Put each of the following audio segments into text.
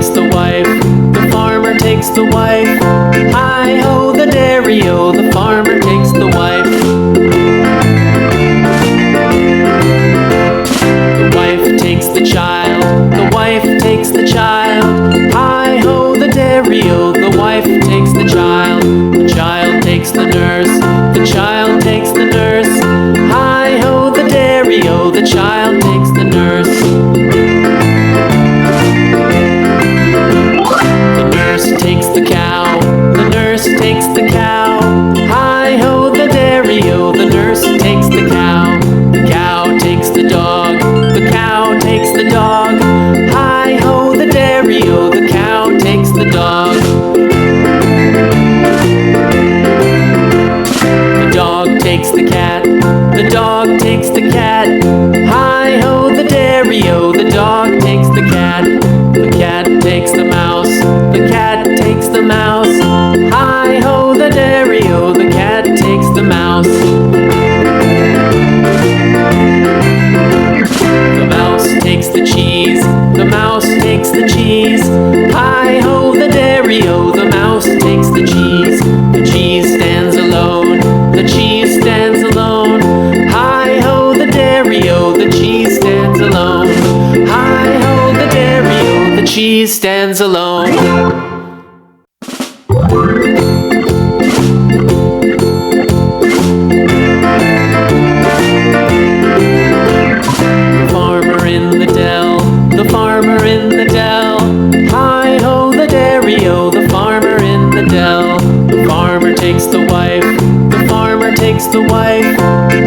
takes the wife, the farmer takes the wife. Hi-ho, the dairy-o, the farmer takes the wife. The wife takes the child, the wife takes the child. Hi-ho, the dairy-o, the wife takes the child. The child takes the nurse, the child takes the nurse. Hi-ho, the dairy-o, the child takes the nurse. The nurse takes the cow, the nurse takes the cow. Hi-ho, the dairy-o, the nurse takes the cow. The cow takes the dog, the cow takes the dog. Hi-ho, the dairy-o, the cow takes the dog. The dog takes the cat, the dog takes the cat. Hi-ho, the dairy-o, the dog takes the cat. The cat takes the mouse, the cat takes the mouse. Hi-ho, the dairy-o, the cat takes the mouse. The mouse takes the cheese, the mouse takes the cheese. Hi-ho, the dairy-o, the mouse takes the cheese. The cheese stands alone, the cheese stands alone. Hi-ho, the dairy-o, the cheese stands alone. Hi-ho, the dairy-o, the cheese stands alone. The farmer in the dell, the farmer in the dell. Hi-ho, the dairy-o, the farmer in the dell. The farmer takes the wife, the farmer takes the wife.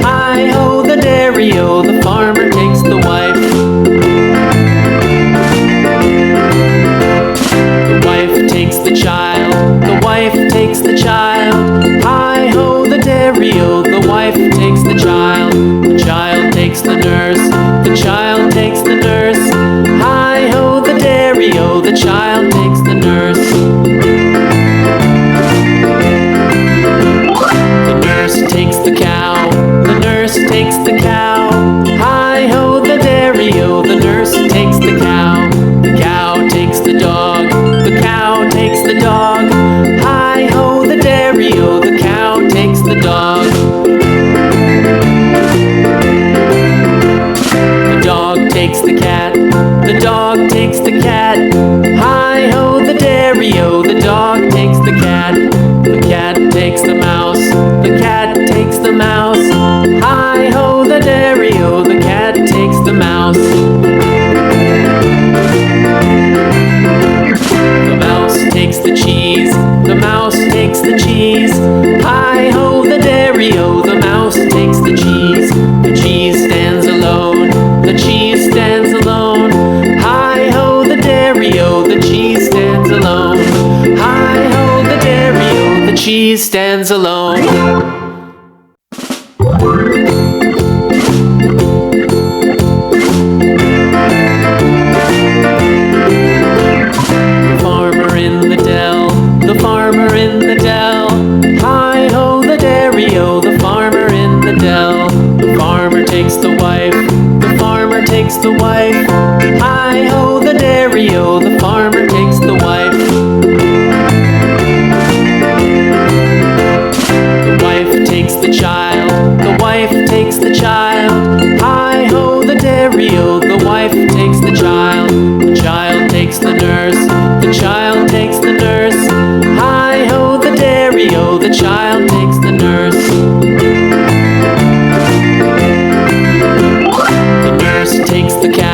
Hi-ho, the dairy-o, the farmer takes the wife. The wife takes the child, the wife takes the child. Hi-ho, the dairy-o, the wife takes the child. The child takes the nurse, the child takes the nurse. Hi-ho, the dairy-o, the child takes the nurse. The nurse takes the cow, the nurse takes the cow. Hi-ho, the dairy-o, the nurse takes the cow. The cow takes the dog, the cow takes the dog. Hi-ho, the dairy-o, the cow takes the dog. The dog takes the cat, the dog takes the cat. Hi-ho, the dairy-o, the dog takes the cat. The cat takes the mouse, the cat takes the mouse. Hi-ho, the dairy-o, the cat takes the mouse. The mouse takes the cheese, the mouse takes the cheese. Hi-ho, the dairy-o, the mouse takes the cheese. The cheese stands alone, the cheese stands alone. Hi-ho, the dairy-o, the cheese stands alone. Hi-ho, the dairy-o, the cheese stands alone. The farmer in the dell, the farmer in the dell. Hi-ho, the dairy-o, the farmer in the dell. The farmer takes the wife, the farmer takes the wife. Hi-ho, the dairy-o, the farmer takes the wife. The wife takes the child, the wife takes the child. Hi-ho, the dairy-o, the wife takes the child. The child takes the nurse, the child takes the nurse. Hi-ho, the dairy-o, the child takes the nurse. The nurse takes the cow,